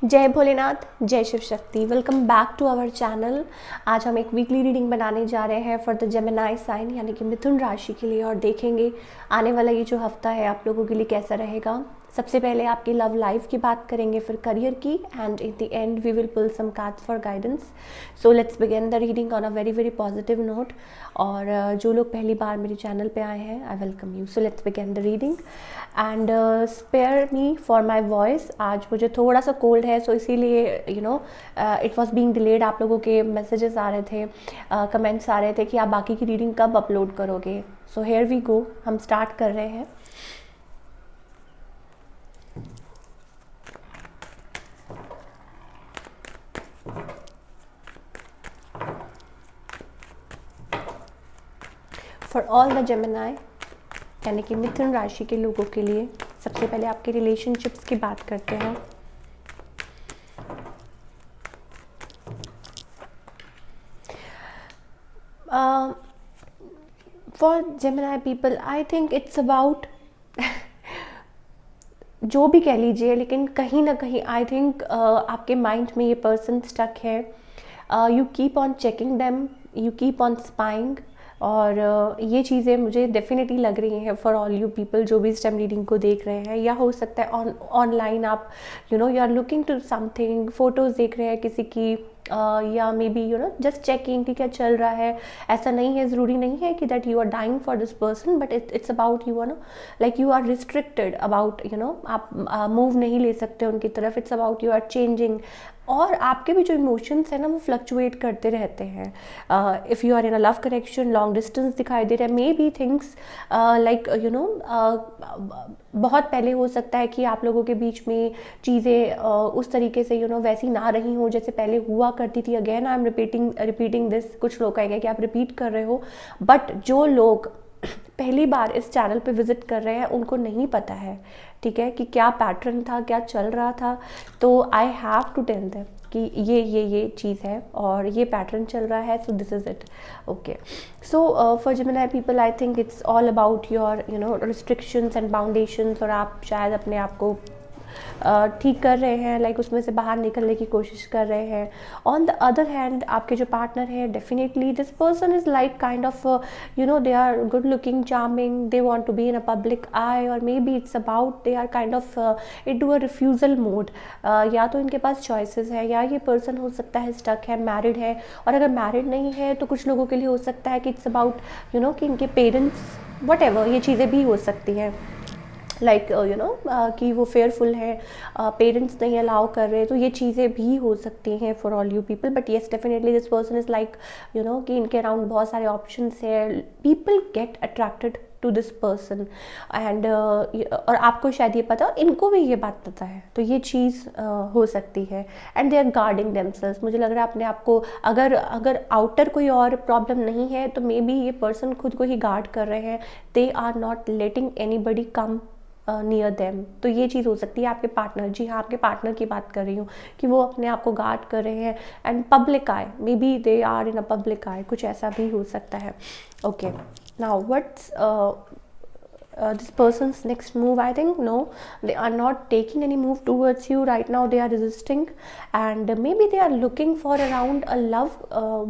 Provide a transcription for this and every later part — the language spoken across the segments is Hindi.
जय भोलेनाथ, जय Shiv Shakti. Welcome back to our channel. आज हम एक वीकली रीडिंग बनाने जा रहे हैं फॉर द जेमिनी साइन यानी कि मिथुन राशि के लिए, और देखेंगे आने वाला ये जो हफ्ता है आप लोगों के लिए कैसा रहेगा। सबसे पहले आपकी लव लाइफ की बात करेंगे, फिर करियर की, and in the end we will pull some cards for guidance. So let's begin the reading on a very very positive note. और जो लोग पहली बार मेरे चैनल पे आए हैं, I welcome you. So let's begin the reading and spare me for my voice. आज मुझे थोड़ा सा कोल्ड है, सो इसीलिए इट वॉज बीइंग डिलेड। आप लोगों के मैसेजेस आ रहे थे, कमेंट्स आ रहे थे कि आप बाकी की रीडिंग कब अपलोड करोगे। सो हेयर वी गो, हम स्टार्ट कर रहे हैं। फॉर ऑल द जेमिनी यानी कि मिथुन राशि के लोगों के लिए सबसे पहले आपके रिलेशनशिप्स की बात करते हैं। For Gemini people I think it's about जो भी कह लीजिए, लेकिन कहीं ना कहीं आई थिंक आपके माइंड में ये पर्सन स्टक है। You keep on checking them, you keep on spying. और ये चीज़ें मुझे डेफिनेटली लग रही हैं फॉर ऑल यू पीपल जो भी इस टाइम रीडिंग को देख रहे हैं, या हो सकता है ऑनलाइन आप you are looking to something, photos देख रहे हैं किसी की, या मे बी जस्ट चेकिंग कि क्या चल रहा है। ऐसा नहीं है, ज़रूरी नहीं है कि that you are dying for this person, but it's about like you are restricted about आप मूव नहीं ले सकते उनकी तरफ। It's about you are changing. और आपके भी जो इमोशंस हैं ना वो फ्लक्चुएट करते रहते हैं। If you are in a love connection, long distance दिखाई दे रहा है, मे बी थिंग्स लाइक बहुत पहले हो सकता है कि आप लोगों के बीच में चीज़ें उस तरीके से वैसी ना रही हो जैसे पहले हुआ करती थी। Again I am repeating this. कुछ लोग कहेंगे कि आप रिपीट कर रहे हो, बट जो लोग पहली बार इस चैनल पे विजिट कर रहे हैं उनको नहीं पता है, ठीक है, कि क्या पैटर्न था, क्या चल रहा था। तो I have to tell them कि ये चीज़ है और ये पैटर्न चल रहा है, so this is it. Okay, so for Gemini people I think it's all about your restrictions and बाउंडेशंस। और आप शायद अपने आप को ठीक कर रहे हैं, लाइक उसमें से बाहर निकलने की कोशिश कर रहे हैं। ऑन द अदर हैंड आपके जो पार्टनर है, definitely this person is like kind of they are good looking, charming, they want to be in a public eye, और maybe it's about they are kind of into a refusal mode. या तो इनके पास चॉइसेस है, या ये पर्सन हो सकता है स्टक है, मैरिड है। और अगर मैरिड नहीं है तो कुछ लोगों के लिए हो सकता है कि इट्स अबाउट कि इनके पेरेंट्स वट एवर, ये चीज़ें भी हो सकती हैं, लाइक कि वो फेयरफुल है, पेरेंट्स नहीं अलाउ कर रहे, तो ये चीज़ें भी हो सकती हैं for all you people. But yes, definitely this person is like कि इनके अराउंड बहुत सारे ऑप्शंस है। People get attracted to this person and और आपको शायद ये पता और इनको भी ये बात पता है, तो ये चीज़ हो सकती है। And they are guarding themselves. मुझे लग रहा है अपने आप को, अगर आउटर कोई और प्रॉब्लम नहीं है तो मे बी ये पर्सन खुद को ही गार्ड कर रहे हैं। They are not letting anybody come near them. तो ये चीज़ हो सकती है आपके पार्टनर, जी हाँ, आपके पार्टनर की बात कर रही हूँ, कि वो अपने आप को गार्ड कर रहे हैं। And public eye, maybe they are in a public eye, कुछ ऐसा भी हो सकता है। Okay, now what's this person's next move? I think no, they are not taking any move towards you right now. They are resisting, and maybe they are looking for around a love,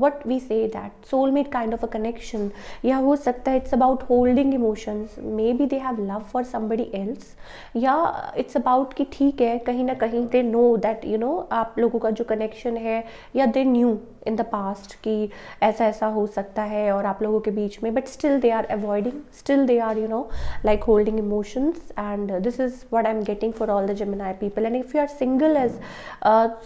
what we say that soulmate kind of a connection. या हो सकता है it's about holding emotions. Maybe they have love for somebody else, या it's about कि ठीक है, कहीं ना कहीं they know that आप लोगों का जो connection है, या they knew in the past कि ऐसा ऐसा हो सकता है और आप लोगों के बीच में, but still they are avoiding, still they are like holding emotions. And this is what I'm getting for all the Gemini people. And if you are single as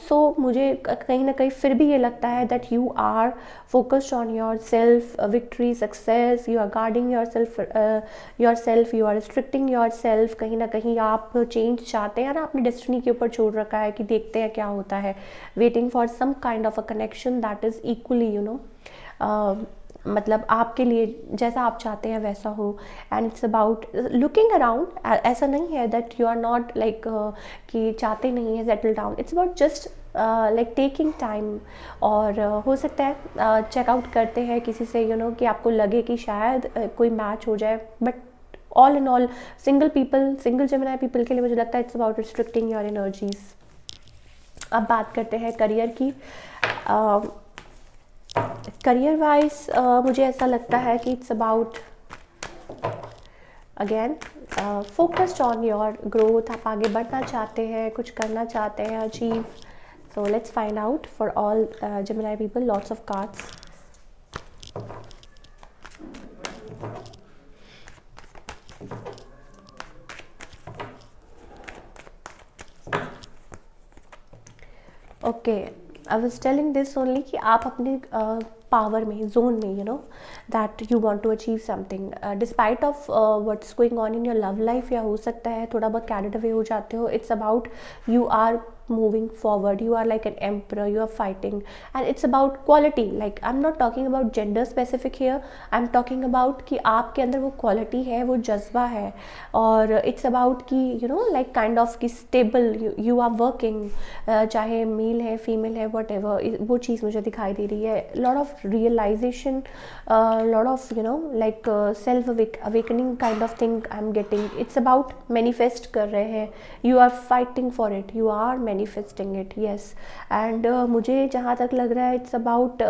so मुझे कहीं ना कहीं फिर भी ये लगता है that you are focused on your self victory, success, you are guarding yourself, you are restricting yourself. कहीं ना कहीं आप चेंज चाहते हैं और आपने डेस्टिनी के ऊपर छोड़ रखा है कि देखते हैं क्या होता है, waiting for some kind of a connection that is equally मतलब आपके लिए जैसा आप चाहते हैं वैसा हो। And it's about looking around. ऐसा नहीं है that you are not like कि चाहते नहीं है settle down, it's about just like taking time. और हो सकता है चेकआउट करते हैं किसी से कि आपको लगे कि शायद कोई मैच हो जाए। But all in all single Gemini people के लिए मुझे लगता है it's about restricting your energies. अब बात करते हैं करियर की। करियर वाइज मुझे ऐसा लगता है कि it's about again focused on your growth. आप आगे बढ़ना चाहते हैं, कुछ करना चाहते हैं, achieve. So let's find out for all Gemini people, lots of cards. Okay, I was telling this only कि आप अपने पावर में, जोन में, you know that you want to achieve something despite of what's going on in your love life, या हो सकता है थोड़ा बहुत कैरिड अवे हो जाते हो। It's about you are moving forward, you are like an emperor, you are fighting, and it's about quality. Like I'm not talking about gender specific here, I'm talking about कि आपके अंदर वो quality है, वो जज्बा है, और it's about कि you know like kind of कि stable you are working, चाहे मेल है फीमेल है whatever, वो चीज़ मुझे दिखाई दे रही है। lot of realization, lot of you know like self awakening kind of thing I'm getting. It's about manifest कर रहे हैं, you are fighting for it, you are manifesting it, yes. and मुझे जहाँ तक लग रहा है इट्स अबाउट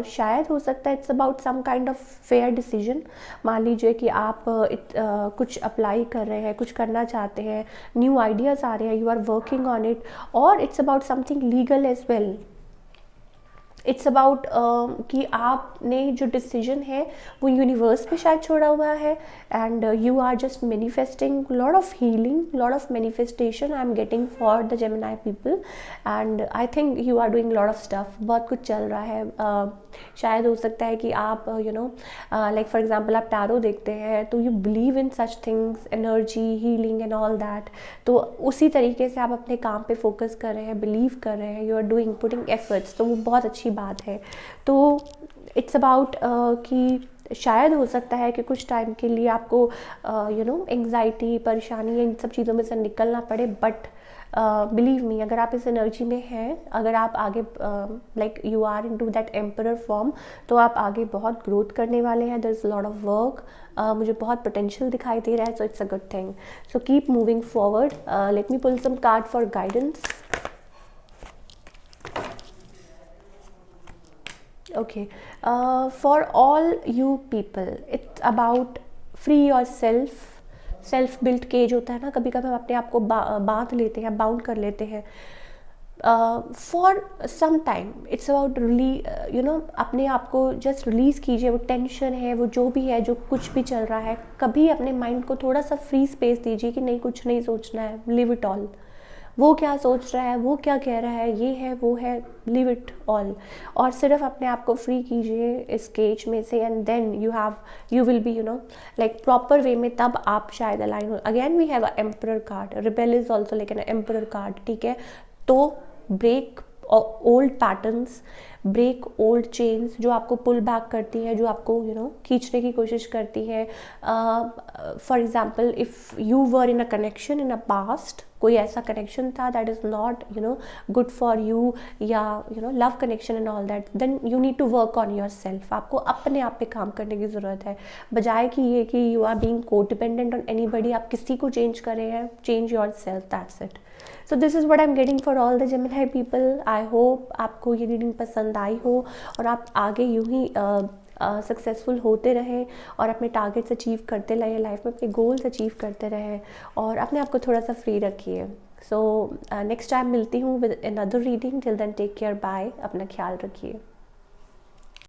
शायद हो सकता है it's about some kind of fair decision. मान लीजिए कि आप कुछ अप्लाई कर रहे हैं, कुछ करना चाहते हैं, न्यू आइडियाज़ आ रहे हैं, you are working on it, और it's about something legal as well. It's about कि आपने जो डिसीजन है वो यूनिवर्स पे शायद छोड़ा हुआ है, and you are just manifesting lot of healing, lot of manifestation I am getting for the Gemini people, and I think you are doing lot of stuff. बहुत कुछ चल रहा है। शायद हो सकता है कि आप you know like for example आप टैरो देखते हैं तो you believe in such things, energy, healing and all that. तो उसी तरीके से आप अपने काम पे फोकस कर रहे हैं, बिलीव कर रहे हैं, you are doing putting efforts, तो वो बहुत अच्छी बात है। तो इट्स अबाउट कि शायद हो सकता है कि कुछ टाइम के लिए आपको यू नो एंग्जाइटी, परेशानी, इन सब चीज़ों में से निकलना पड़े, बट बिलीव मी, अगर आप इस एनर्जी में हैं, अगर आप आगे like you are into that emperor form, तो आप आगे बहुत ग्रोथ करने वाले हैं। There is lot of work, मुझे बहुत पोटेंशियल दिखाई दे रहा है, so it's a good thing. So keep moving forward. Let me pull some card for guidance. Okay, for all you people, it's about free yourself. Self built cage होता है ना, कभी कभी हम अपने आप को बांध लेते हैं, बाउंड कर लेते हैं for some time. It's about you know अपने आप को जस्ट रिलीज़ कीजिए। वो टेंशन है, वो जो भी है, जो कुछ भी चल रहा है, कभी अपने माइंड को थोड़ा सा फ्री स्पेस दीजिए कि नहीं, कुछ नहीं सोचना है, लिव इट ऑल। वो क्या सोच रहा है, वो क्या कह रहा है, ये है, वो है, लिव इट ऑल, और सिर्फ अपने आप को फ्री कीजिए इस केज में से, and then you will be you know like proper way में, तब आप शायद अलाइन हो। Again we have a emperor card, rebel is also like an emperor card, ठीक है। तो break old patterns, break old chains जो आपको पुल बैक करती हैं, जो आपको यू नो खींचने की कोशिश करती हैं। For example, if you were in a connection in a past, कोई ऐसा कनेक्शन था that is not you know good for you, या you know love connection and all that, then you need to work on yourself. आपको अपने आप पे काम करने की ज़रूरत है, बजाय कि ये कि यू आर बीइंग को डिपेंडेंट ऑन एनीबडी, आप किसी को चेंज कर रहे हैं। Change your self, that's it. So this is what I am getting for all the Gemini people. I hope आपको ये रीडिंग पसंद आई हो, और आप आगे यूं ही सक्सेसफुल होते रहें, और अपने टारगेट्स अचीव करते रहें लाइफ में, अपने गोल्स अचीव करते रहें, और अपने आप को थोड़ा सा फ्री रखिए। सो नेक्स्ट टाइम मिलती हूँ with another reading. Till then take care, bye, अपना ख्याल रखिए।